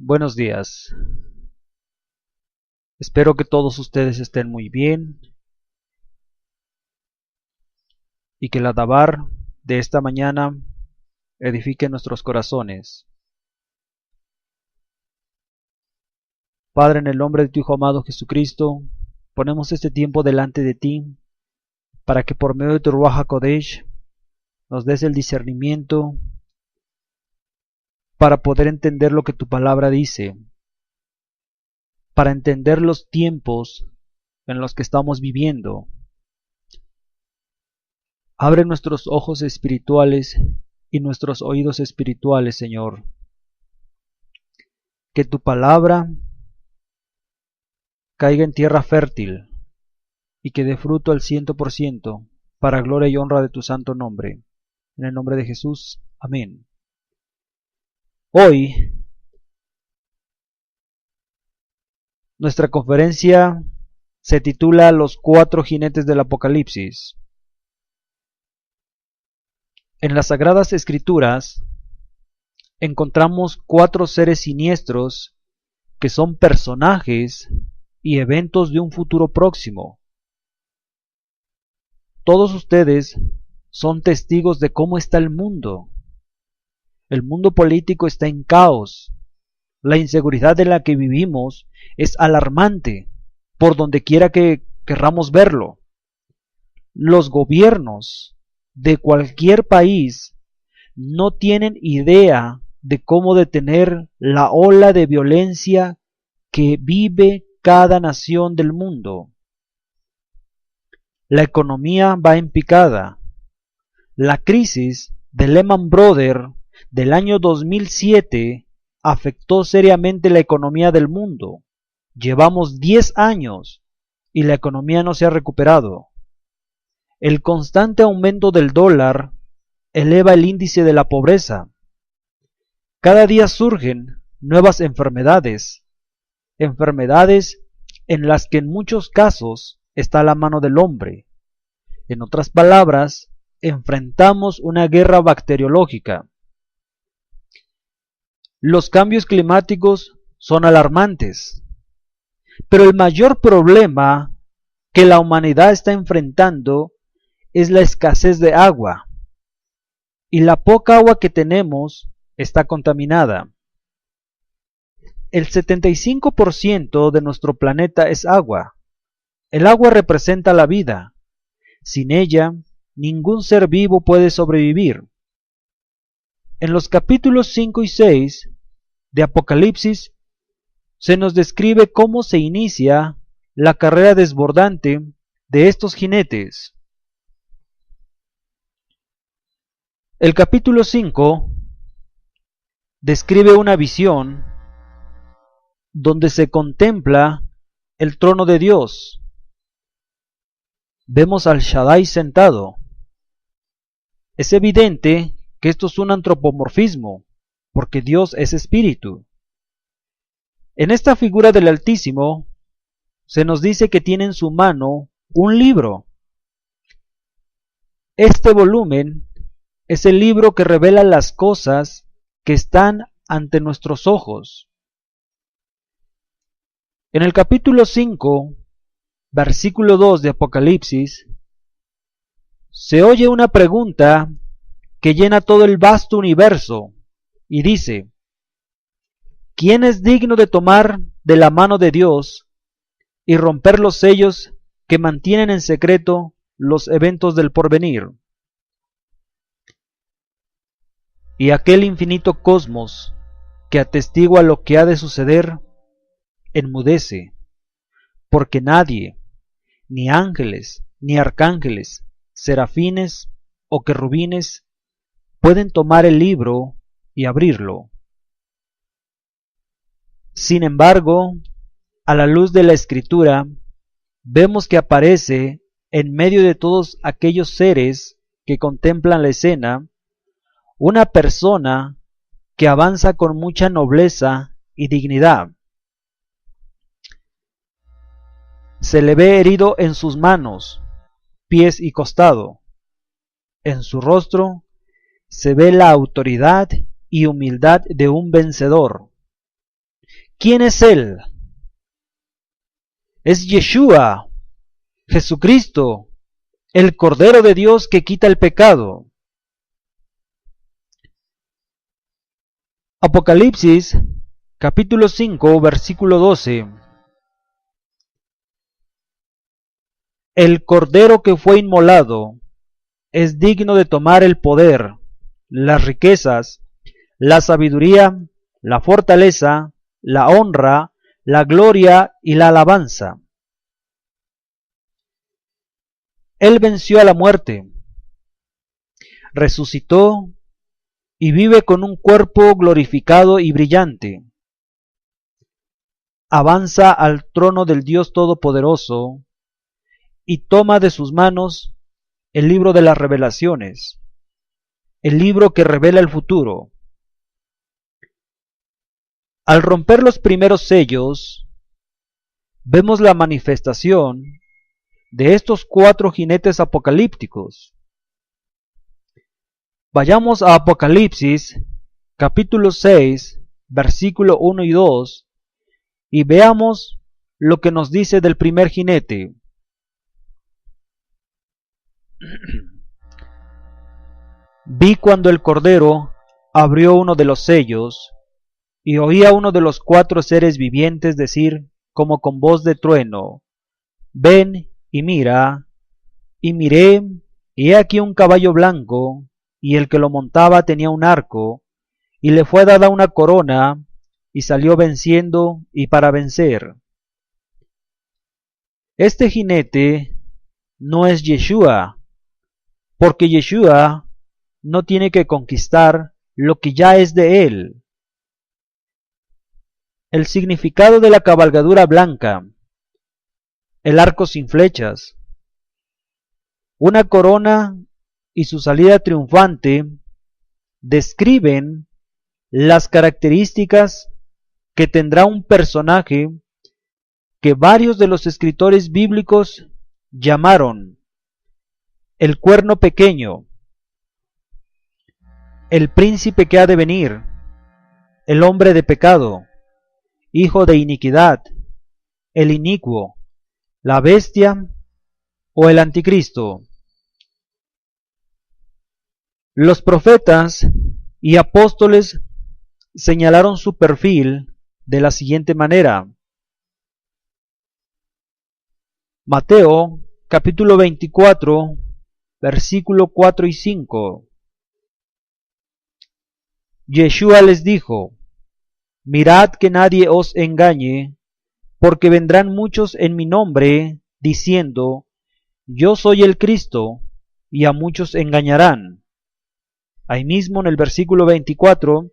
Buenos días. Espero que todos ustedes estén muy bien y que la Dabar de esta mañana edifique nuestros corazones. Padre, en el nombre de tu Hijo amado Jesucristo, ponemos este tiempo delante de ti para que por medio de tu Ruach HaKodesh nos des el discernimiento para poder entender lo que tu palabra dice, para entender los tiempos en los que estamos viviendo. Abre nuestros ojos espirituales y nuestros oídos espirituales, Señor. Que tu palabra caiga en tierra fértil y que dé fruto al 100% para gloria y honra de tu santo nombre. En el nombre de Jesús. Amén. Hoy, nuestra conferencia se titula Los cuatro jinetes del Apocalipsis. En las Sagradas Escrituras encontramos cuatro seres siniestros que son personajes y eventos de un futuro próximo. Todos ustedes son testigos de cómo está el mundo. El mundo político está en caos. La inseguridad en la que vivimos es alarmante por donde quiera que querramos verlo. Los gobiernos de cualquier país no tienen idea de cómo detener la ola de violencia que vive cada nación del mundo. La economía va en picada. La crisis de Lehman Brothers del año 2007 afectó seriamente la economía del mundo. Llevamos 10 años y la economía no se ha recuperado. El constante aumento del dólar eleva el índice de la pobreza. Cada día surgen nuevas enfermedades en las que en muchos casos está la mano del hombre. En otras palabras, enfrentamos una guerra bacteriológica. Los cambios climáticos son alarmantes, pero el mayor problema que la humanidad está enfrentando es la escasez de agua, y la poca agua que tenemos está contaminada. El 75% de nuestro planeta es agua. El agua representa la vida. Sin ella, ningún ser vivo puede sobrevivir. En los capítulos 5 y 6 de Apocalipsis se nos describe cómo se inicia la carrera desbordante de estos jinetes. El capítulo 5 describe una visión donde se contempla el trono de Dios. Vemos al Shaddai sentado. Es evidente que esto es un antropomorfismo, porque Dios es espíritu. En esta figura del Altísimo se nos dice que tiene en su mano un libro. Este volumen es el libro que revela las cosas que están ante nuestros ojos. En el capítulo 5, versículo 2 de Apocalipsis, se oye una pregunta que llena todo el vasto universo y dice: ¿quién es digno de tomar de la mano de Dios y romper los sellos que mantienen en secreto los eventos del porvenir? Y aquel infinito cosmos que atestigua lo que ha de suceder, enmudece, porque nadie, ni ángeles, ni arcángeles, serafines o querubines, pueden tomar el libro y abrirlo. Sin embargo, a la luz de la Escritura, vemos que aparece en medio de todos aquellos seres que contemplan la escena, una persona que avanza con mucha nobleza y dignidad. Se le ve herido en sus manos, pies y costado. En su rostro se ve la autoridad y humildad de un vencedor. ¿Quién es Él? Es Yeshua, Jesucristo, el Cordero de Dios que quita el pecado. Apocalipsis, capítulo 5, versículo 12. El Cordero que fue inmolado es digno de tomar el poder, las riquezas, la sabiduría, la fortaleza, la honra, la gloria y la alabanza. Él venció a la muerte, resucitó y vive con un cuerpo glorificado y brillante. Avanza al trono del Dios Todopoderoso y toma de sus manos el libro de las revelaciones, el libro que revela el futuro. Al romper los primeros sellos, vemos la manifestación de estos 4 jinetes apocalípticos. Vayamos a Apocalipsis, capítulo 6, versículo 1 y 2, y veamos lo que nos dice del primer jinete. Vi cuando el Cordero abrió uno de los sellos, y oí a uno de los 4 seres vivientes decir, como con voz de trueno, ven y mira. Y miré, y he aquí un caballo blanco, y el que lo montaba tenía un arco, y le fue dada una corona, y salió venciendo y para vencer. Este jinete no es Yeshua, porque Yeshua no tiene que conquistar lo que ya es de él. El significado de la cabalgadura blanca, el arco sin flechas, una corona y su salida triunfante describen las características que tendrá un personaje que varios de los escritores bíblicos llamaron el cuerno pequeño, el príncipe que ha de venir, el hombre de pecado, hijo de iniquidad, el inicuo, la bestia o el anticristo. Los profetas y apóstoles señalaron su perfil de la siguiente manera. Mateo, capítulo 24, versículo 4 y 5. Yeshua les dijo, mirad que nadie os engañe, porque vendrán muchos en mi nombre, diciendo, yo soy el Cristo, y a muchos engañarán. Ahí mismo en el versículo 24,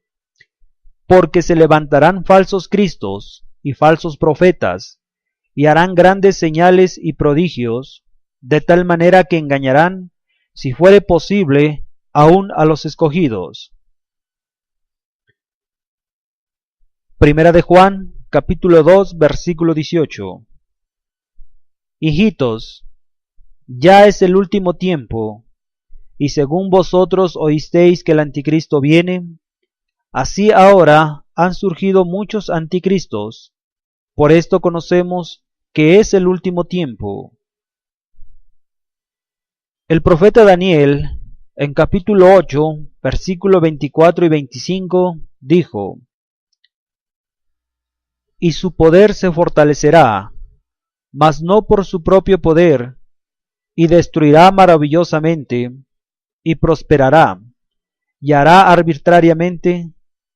porque se levantarán falsos cristos y falsos profetas, y harán grandes señales y prodigios, de tal manera que engañarán, si fuere posible, aún a los escogidos. Primera de Juan, capítulo 2, versículo 18. Hijitos, ya es el último tiempo, y según vosotros oísteis que el anticristo viene, así ahora han surgido muchos anticristos. Por esto conocemos que es el último tiempo. El profeta Daniel, en capítulo 8, versículo 24 y 25, dijo, y su poder se fortalecerá, mas no por su propio poder, y destruirá maravillosamente, y prosperará, y hará arbitrariamente,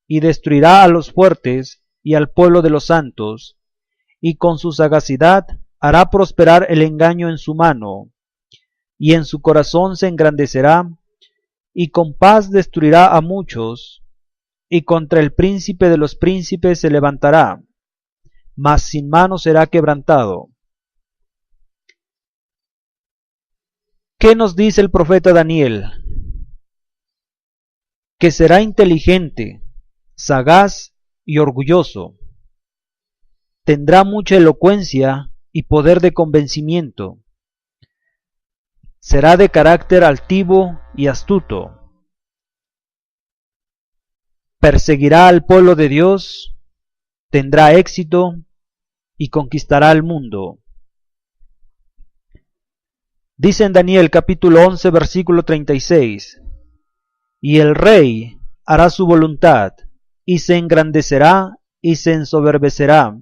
y destruirá a los fuertes y al pueblo de los santos, y con su sagacidad hará prosperar el engaño en su mano, y en su corazón se engrandecerá, y con paz destruirá a muchos, y contra el príncipe de los príncipes se levantará, mas sin mano será quebrantado. ¿Qué nos dice el profeta Daniel? Que será inteligente, sagaz y orgulloso. Tendrá mucha elocuencia y poder de convencimiento. Será de carácter altivo y astuto. Perseguirá al pueblo de Dios tendrá éxito y conquistará el mundo. Dice en Daniel capítulo 11 versículo 36, y el rey hará su voluntad, y se engrandecerá y se ensoberbecerá,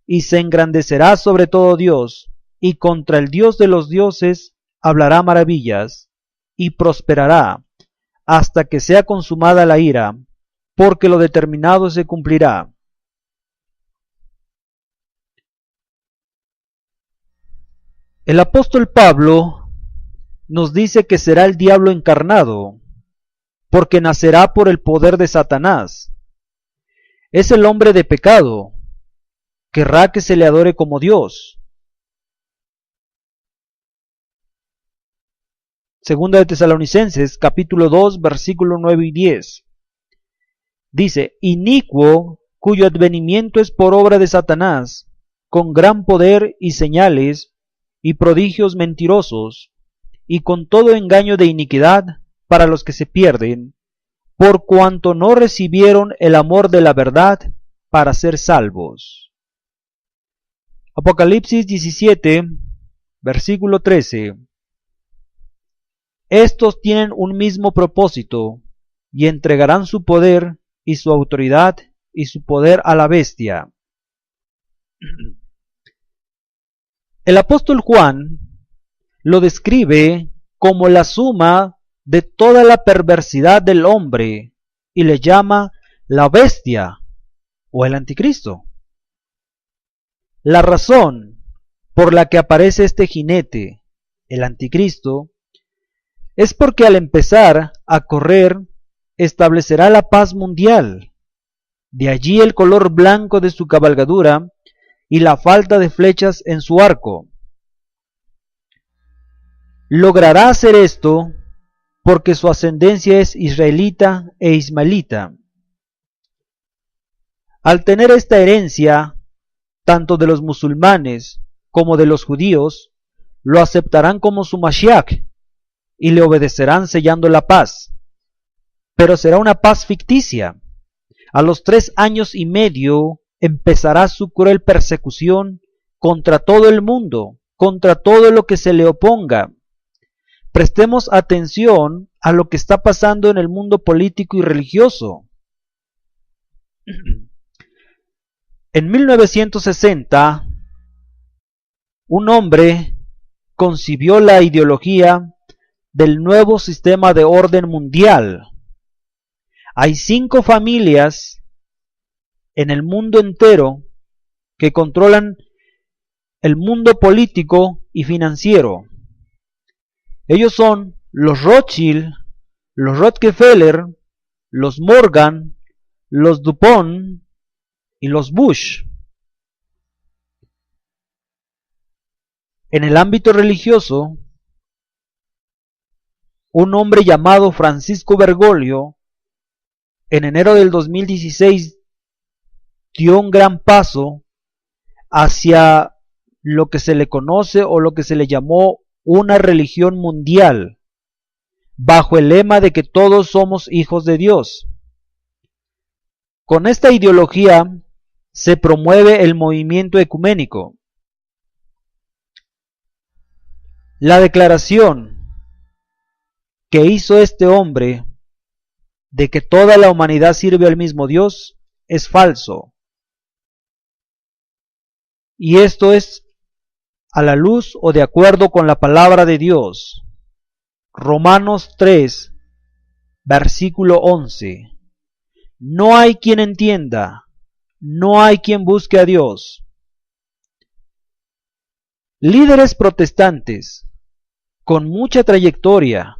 y se engrandecerá sobre todo Dios, y contra el Dios de los dioses hablará maravillas, y prosperará, hasta que sea consumada la ira, porque lo determinado se cumplirá. El apóstol Pablo nos dice que será el diablo encarnado, porque nacerá por el poder de Satanás. Es el hombre de pecado, querrá que se le adore como Dios. Segunda de Tesalonicenses, capítulo 2, versículo 9 y 10. Dice, inicuo, cuyo advenimiento es por obra de Satanás, con gran poder y señales, y prodigios mentirosos, y con todo engaño de iniquidad para los que se pierden, por cuanto no recibieron el amor de la verdad para ser salvos. Apocalipsis 17, versículo 13. Estos tienen un mismo propósito, y entregarán su poder y su autoridad y su poder a la bestia. El apóstol Juan lo describe como la suma de toda la perversidad del hombre y le llama la bestia o el anticristo. La razón por la que aparece este jinete, el anticristo, es porque al empezar a correr establecerá la paz mundial. De allí el color blanco de su cabalgadura y la falta de flechas en su arco. Logrará hacer esto porque su ascendencia es israelita e ismaelita. Al tener esta herencia, tanto de los musulmanes como de los judíos, lo aceptarán como su Mashiach y le obedecerán sellando la paz. Pero será una paz ficticia. A los 3 años y medio empezará su cruel persecución contra todo el mundo, contra todo lo que se le oponga. Prestemos atención a lo que está pasando en el mundo político y religioso. En 1960, un hombre concibió la ideología del nuevo sistema de orden mundial. Hay 5 familias en el mundo entero que controlan el mundo político y financiero. Ellos son los Rothschild, los Rockefeller, los Morgan, los DuPont y los Bush. En el ámbito religioso, un hombre llamado Francisco Bergoglio, en enero del 2016, dio un gran paso hacia lo que se le conoce o lo que se le llamó una religión mundial, bajo el lema de que todos somos hijos de Dios. Con esta ideología se promueve el movimiento ecuménico. La declaración que hizo este hombre de que toda la humanidad sirve al mismo Dios es falso. Y esto es a la luz o de acuerdo con la palabra de Dios. Romanos 3, versículo 11. No hay quien entienda, no hay quien busque a Dios. Líderes protestantes con mucha trayectoria,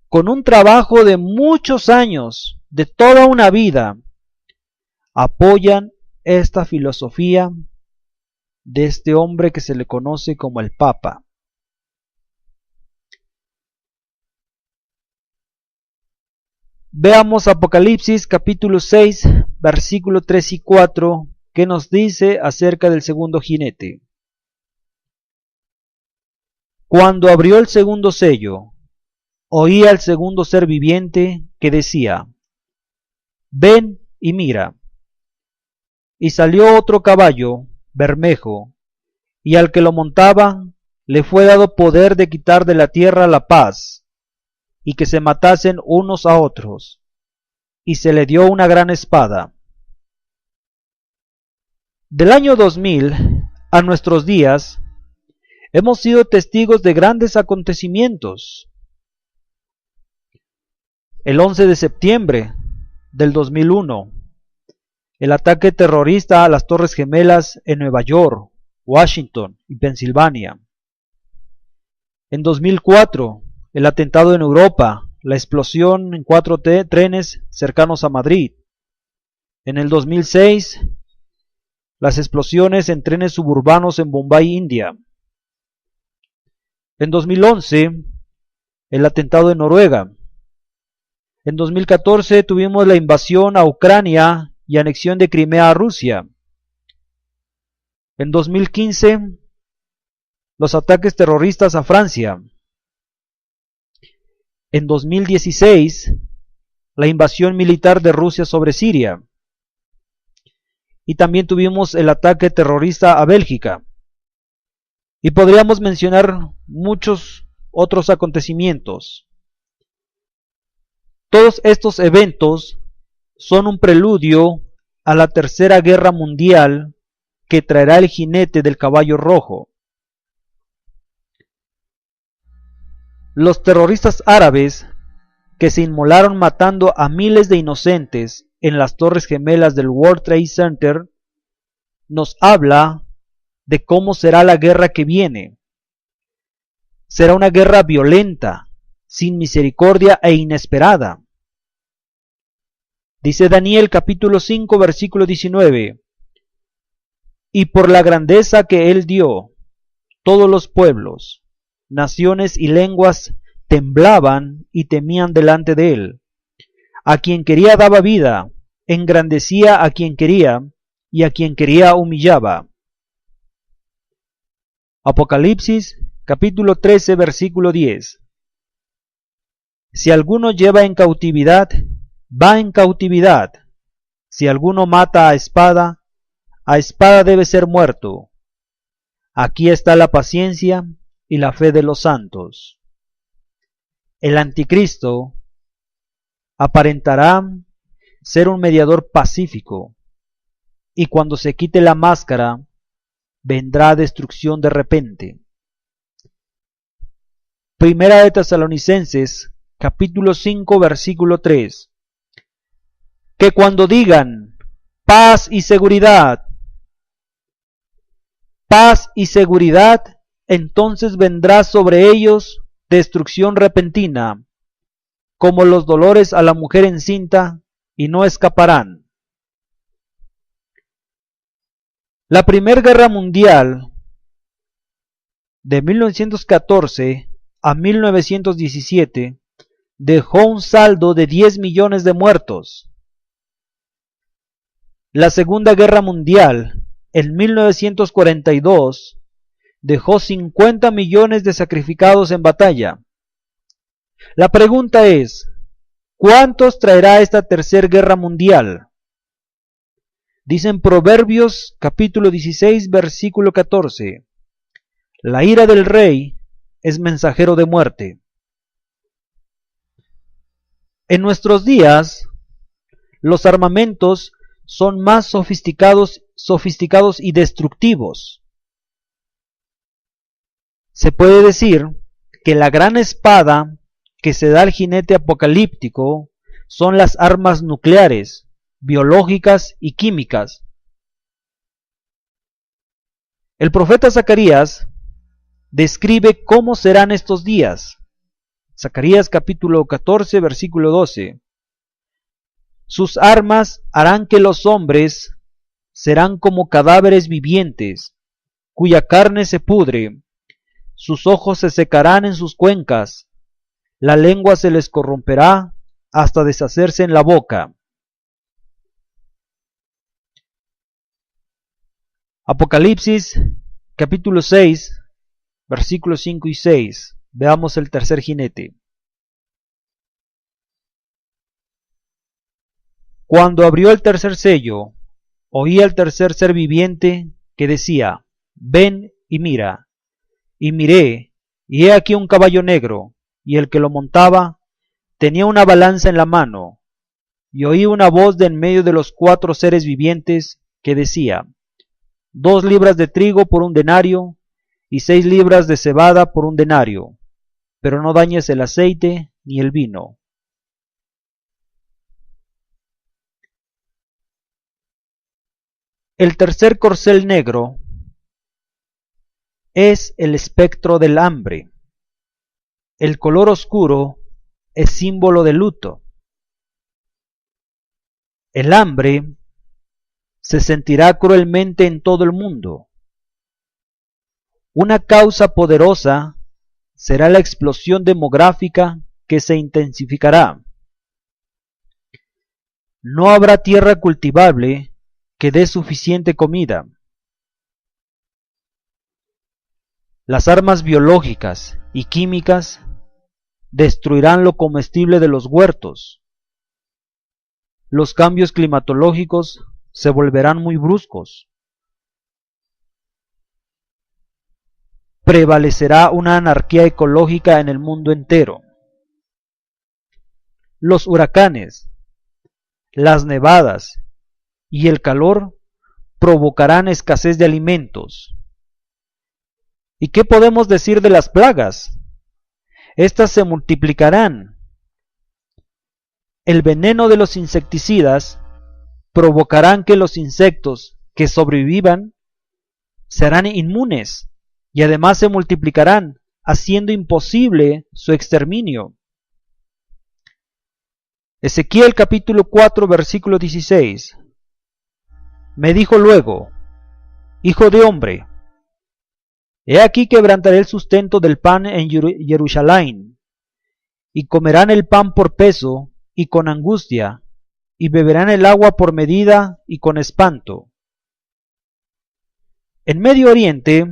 con un trabajo de muchos años, de toda una vida, apoyan esta filosofía de este hombre que se le conoce como el Papa. Veamos Apocalipsis capítulo 6, versículo 3 y 4, que nos dice acerca del segundo jinete. Cuando abrió el segundo sello, oí al segundo ser viviente que decía: ven y mira. Y salió otro caballo, bermejo, y al que lo montaba le fue dado poder de quitar de la tierra la paz, y que se matasen unos a otros, y se le dio una gran espada. Del año 2000 a nuestros días, hemos sido testigos de grandes acontecimientos. El 11 de septiembre del 2001, el ataque terrorista a las Torres Gemelas en Nueva York, Washington y Pensilvania. En 2004, el atentado en Europa, la explosión en 4 trenes cercanos a Madrid. En el 2006, las explosiones en trenes suburbanos en Bombay, India. En 2011, el atentado en Noruega. En 2014 tuvimos la invasión a Ucrania y anexión de Crimea a Rusia. En 2015, los ataques terroristas a Francia. En 2016, la invasión militar de Rusia sobre Siria. Y también tuvimos el ataque terrorista a Bélgica. Y podríamos mencionar muchos otros acontecimientos. Todos estos eventos son un preludio a la Tercera Guerra Mundial que traerá el jinete del caballo rojo. Los terroristas árabes que se inmolaron matando a miles de inocentes en las Torres Gemelas del World Trade Center nos habla de cómo será la guerra que viene. Será una guerra violenta, sin misericordia e inesperada. Dice Daniel capítulo 5 versículo 19: y por la grandeza que él dio, todos los pueblos, naciones y lenguas temblaban y temían delante de él. A quien quería daba vida, engrandecía a quien quería, y a quien quería humillaba. Apocalipsis capítulo 13 versículo 10. Si alguno lleva en cautividad, va en cautividad. Si alguno mata a espada debe ser muerto. Aquí está la paciencia y la fe de los santos. El anticristo aparentará ser un mediador pacífico, y cuando se quite la máscara, vendrá destrucción de repente. Primera de Tesalonicenses, capítulo 5, versículo 3. Que cuando digan paz y seguridad, entonces vendrá sobre ellos destrucción repentina, como los dolores a la mujer encinta, y no escaparán. La Primera Guerra Mundial de 1914 a 1917 dejó un saldo de 10 millones de muertos. La Segunda Guerra Mundial en 1942 dejó 50 millones de sacrificados en batalla. La pregunta es, ¿cuántos traerá esta Tercera Guerra Mundial? Dicen Proverbios capítulo 16 versículo 14: la ira del rey es mensajero de muerte. En nuestros días, los armamentos son más sofisticados y destructivos. Se puede decir que la gran espada que se da al jinete apocalíptico son las armas nucleares, biológicas y químicas. El profeta Zacarías describe cómo serán estos días. Zacarías capítulo 14 versículo 12. Sus armas harán que los hombres serán como cadáveres vivientes, cuya carne se pudre, sus ojos se secarán en sus cuencas, la lengua se les corromperá hasta deshacerse en la boca. Apocalipsis capítulo 6 versículos 5 y 6. Veamos el tercer jinete. Cuando abrió el tercer sello, oí al tercer ser viviente que decía, ven y mira. Y miré, y he aquí un caballo negro, y el que lo montaba tenía una balanza en la mano. Y oí una voz de en medio de los 4 seres vivientes que decía, 2 libras de trigo por un denario, y 6 libras de cebada por un denario, pero no dañes el aceite ni el vino. El tercer corcel negro es el espectro del hambre. El color oscuro es símbolo de luto. El hambre se sentirá cruelmente en todo el mundo. Una causa poderosa será la explosión demográfica que se intensificará. No habrá tierra cultivable que dé suficiente comida. Las armas biológicas y químicas destruirán lo comestible de los huertos. Los cambios climatológicos se volverán muy bruscos. Prevalecerá una anarquía ecológica en el mundo entero. Los huracanes, las nevadas y el calor provocarán escasez de alimentos. ¿Y qué podemos decir de las plagas? Estas se multiplicarán. El veneno de los insecticidas provocarán que los insectos que sobrevivan serán inmunes y además se multiplicarán, haciendo imposible su exterminio. Ezequiel capítulo 4 versículo 16. Me dijo luego, hijo de hombre, he aquí quebrantaré el sustento del pan en Jerusalén, y comerán el pan por peso y con angustia, y beberán el agua por medida y con espanto. En Medio Oriente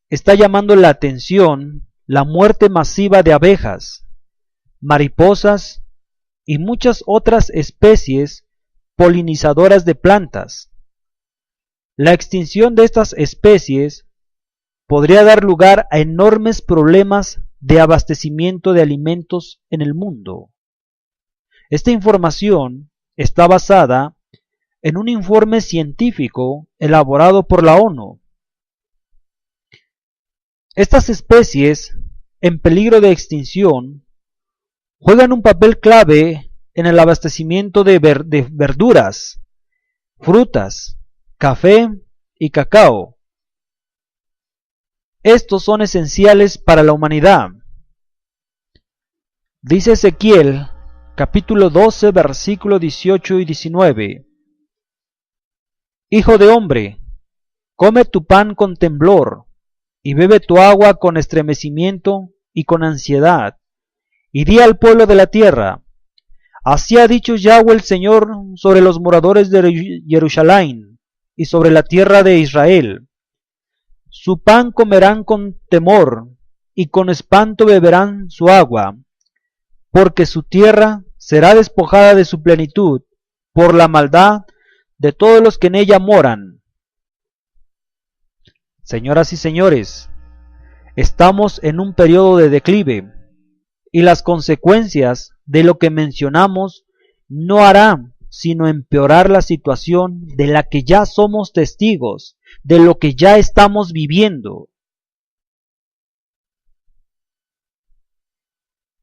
está llamando la atención la muerte masiva de abejas, mariposas y muchas otras especies polinizadoras de plantas. La extinción de estas especies podría dar lugar a enormes problemas de abastecimiento de alimentos en el mundo. Esta información está basada en un informe científico elaborado por la ONU. Estas especies en peligro de extinción juegan un papel clave en el abastecimiento de verduras, frutas, café y cacao. Estos son esenciales para la humanidad. Dice Ezequiel, capítulo 12, versículos 18 y 19. Hijo de hombre, come tu pan con temblor, y bebe tu agua con estremecimiento y con ansiedad, y di al pueblo de la tierra, así ha dicho Yahweh el Señor sobre los moradores de Jerusalén y sobre la tierra de Israel. Su pan comerán con temor, y con espanto beberán su agua, porque su tierra será despojada de su plenitud, por la maldad de todos los que en ella moran. Señoras y señores, estamos en un periodo de declive, y las consecuencias de lo que mencionamos no harán sino empeorar la situación de la que ya somos testigos, de lo que ya estamos viviendo.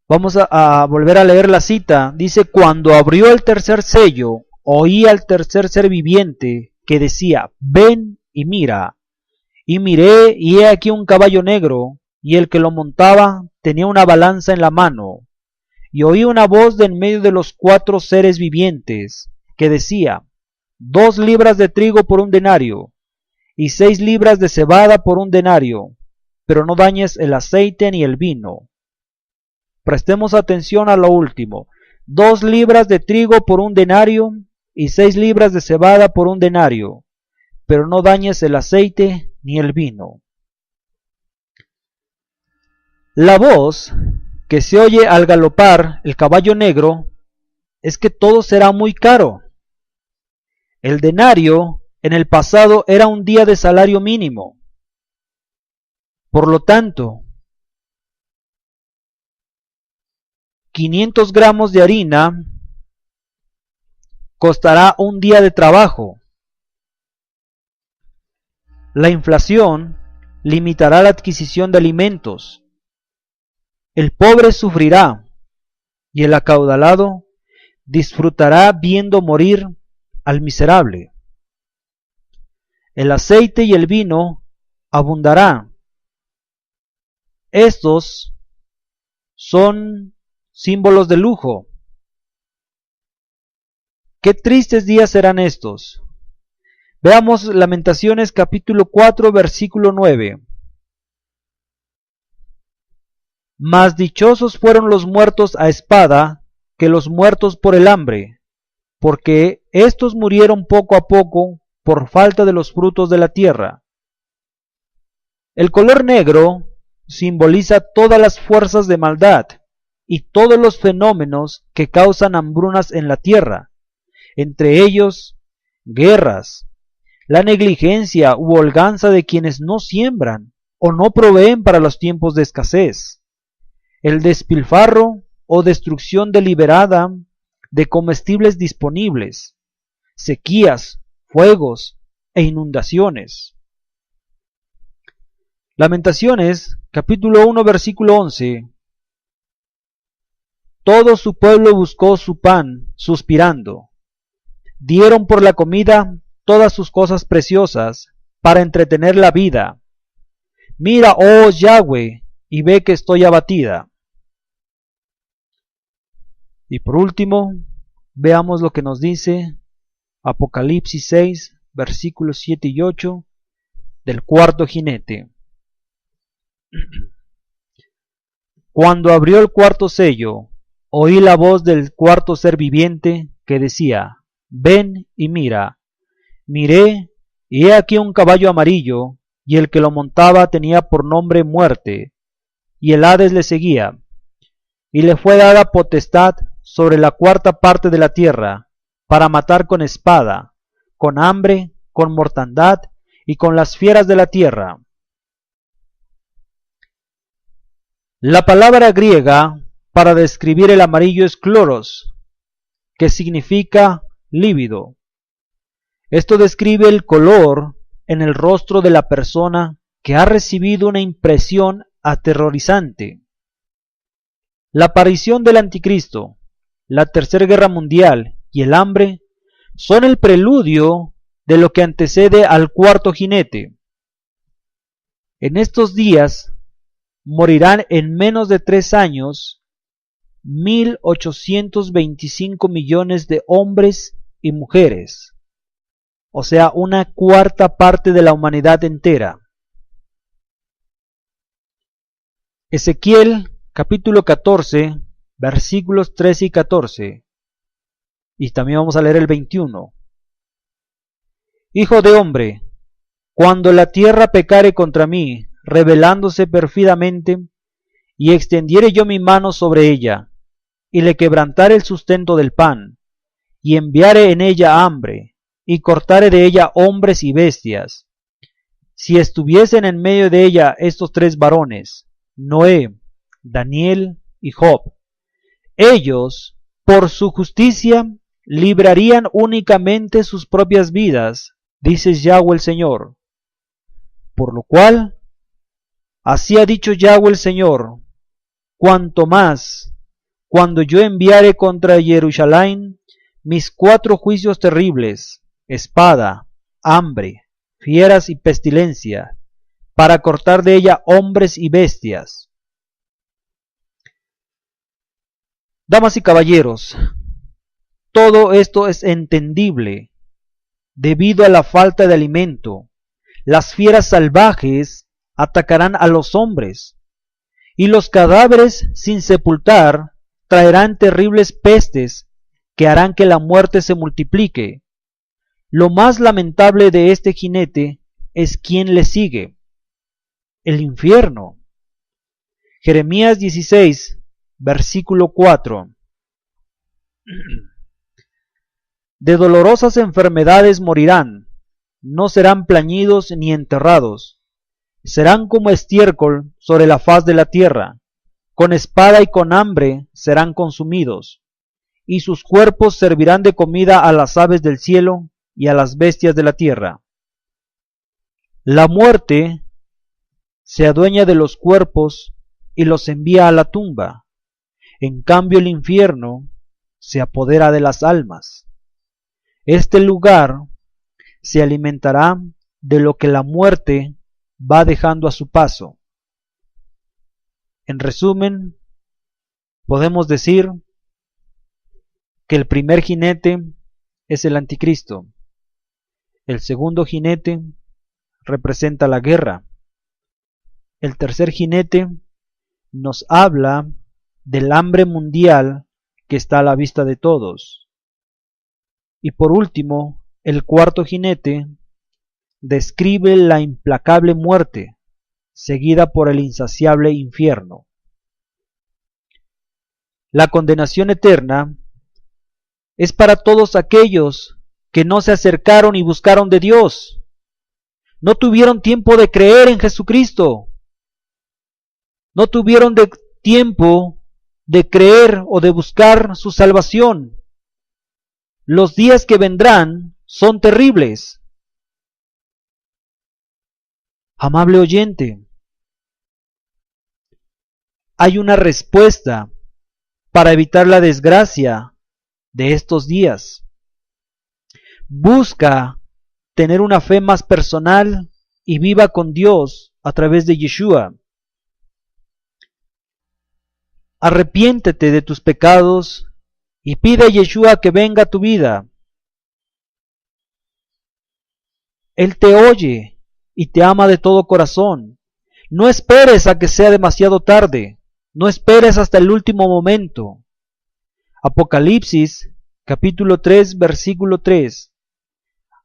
Vamos a volver a leer la cita. Dice, cuando abrió el tercer sello, oí al tercer ser viviente que decía, ven y mira. Y miré, y he aquí un caballo negro, y el que lo montaba tenía una balanza en la mano. Y oí una voz de en medio de los 4 seres vivientes, que decía, 2 libras de trigo por un denario, y 6 libras de cebada por un denario, pero no dañes el aceite ni el vino. Prestemos atención a lo último, 2 libras de trigo por un denario, y 6 libras de cebada por un denario, pero no dañes el aceite ni el vino. La voz que se oye al galopar el caballo negro es que todo será muy caro. El denario en el pasado era un día de salario mínimo. Por lo tanto, 500 gramos de harina costará un día de trabajo. La inflación limitará la adquisición de alimentos. El pobre sufrirá y el acaudalado disfrutará viendo morir al miserable. El aceite y el vino abundarán. Estos son símbolos de lujo. Qué tristes días serán estos. Veamos Lamentaciones capítulo 4, versículo 9. Más dichosos fueron los muertos a espada que los muertos por el hambre, porque éstos murieron poco a poco por falta de los frutos de la tierra. El color negro simboliza todas las fuerzas de maldad y todos los fenómenos que causan hambrunas en la tierra, entre ellos guerras, la negligencia u holganza de quienes no siembran o no proveen para los tiempos de escasez, el despilfarro o destrucción deliberada de comestibles disponibles, sequías, fuegos e inundaciones. Lamentaciones, capítulo 1, versículo 11. Todo su pueblo buscó su pan, suspirando. Dieron por la comida todas sus cosas preciosas, para entretener la vida. Mira, oh Yahweh, y ve que estoy abatida. Y por último, veamos lo que nos dice Apocalipsis 6, versículos 7 y 8, del cuarto jinete. Cuando abrió el cuarto sello, oí la voz del cuarto ser viviente que decía: ven y mira. Miré, y he aquí un caballo amarillo, y el que lo montaba tenía por nombre Muerte, y el Hades le seguía, y le fue dada potestad sobre la cuarta parte de la tierra, para matar con espada, con hambre, con mortandad, y con las fieras de la tierra. La palabra griega para describir el amarillo es chloros, que significa lívido. Esto describe el color en el rostro de la persona que ha recibido una impresión aterrorizante. La aparición del anticristo, la tercera guerra mundial y el hambre son el preludio de lo que antecede al cuarto jinete. En estos días morirán en menos de 3 años 1.825 millones de hombres y mujeres, o sea, una cuarta parte de la humanidad entera. Ezequiel capítulo 14, versículos 13 y 14. Y también vamos a leer el 21. Hijo de hombre, cuando la tierra pecare contra mí, rebelándose perfidamente, y extendiere yo mi mano sobre ella, y le quebrantare el sustento del pan, y enviare en ella hambre, y cortare de ella hombres y bestias, si estuviesen en medio de ella estos 3 varones, Noé, Daniel y Job, ellos, por su justicia, librarían únicamente sus propias vidas, dice Yahweh el Señor. Por lo cual, así ha dicho Yahweh el Señor, cuanto más, cuando yo enviare contra Jerusalén mis 4 juicios terribles, espada, hambre, fieras y pestilencia, para cortar de ella hombres y bestias. Damas y caballeros, todo esto es entendible debido a la falta de alimento. Las fieras salvajes atacarán a los hombres, y los cadáveres sin sepultar traerán terribles pestes que harán que la muerte se multiplique. Lo más lamentable de este jinete es quien le sigue: el infierno. Jeremías 16, versículo 4. De dolorosas enfermedades morirán, no serán plañidos ni enterrados, serán como estiércol sobre la faz de la tierra, con espada y con hambre serán consumidos, y sus cuerpos servirán de comida a las aves del cielo y a las bestias de la tierra. La muerte se adueña de los cuerpos y los envía a la tumba. En cambio el infierno se apodera de las almas. Este lugar se alimentará de lo que la muerte va dejando a su paso. En resumen, podemos decir que el primer jinete es el anticristo. El segundo jinete representa la guerra. El tercer jinete nos habla del hambre mundial que está a la vista de todos. Y por último, el cuarto jinete describe la implacable muerte, seguida por el insaciable infierno. La condenación eterna es para todos aquellos que no se acercaron y buscaron de Dios. No tuvieron tiempo de creer en Jesucristo. No tuvieron tiempo de creer o de buscar su salvación. Los días que vendrán son terribles. Amable oyente, hay una respuesta para evitar la desgracia de estos días. Busca tener una fe más personal y viva con Dios a través de Yeshua. Arrepiéntete de tus pecados y pide a Yeshua que venga a tu vida. Él te oye y te ama de todo corazón. No esperes a que sea demasiado tarde. No esperes hasta el último momento. Apocalipsis, capítulo 3, versículo 3.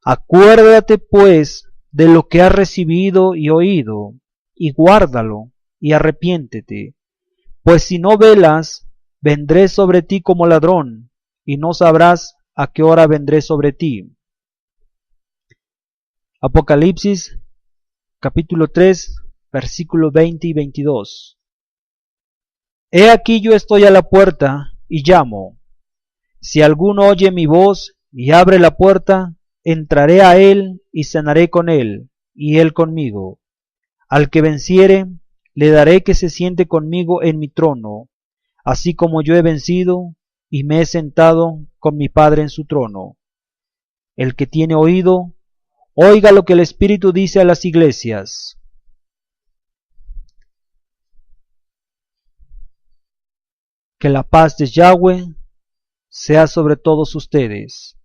Acuérdate pues de lo que has recibido y oído, y guárdalo, y arrepiéntete. Pues si no velas, vendré sobre ti como ladrón, y no sabrás a qué hora vendré sobre ti. Apocalipsis, capítulo 3, versículos 20 y 22. He aquí yo estoy a la puerta y llamo. Si alguno oye mi voz y abre la puerta, entraré a él y cenaré con él, y él conmigo. Al que venciere, le daré que se siente conmigo en mi trono, así como yo he vencido y me he sentado con mi Padre en su trono. El que tiene oído, oiga lo que el Espíritu dice a las iglesias. Que la paz de Yahweh sea sobre todos ustedes.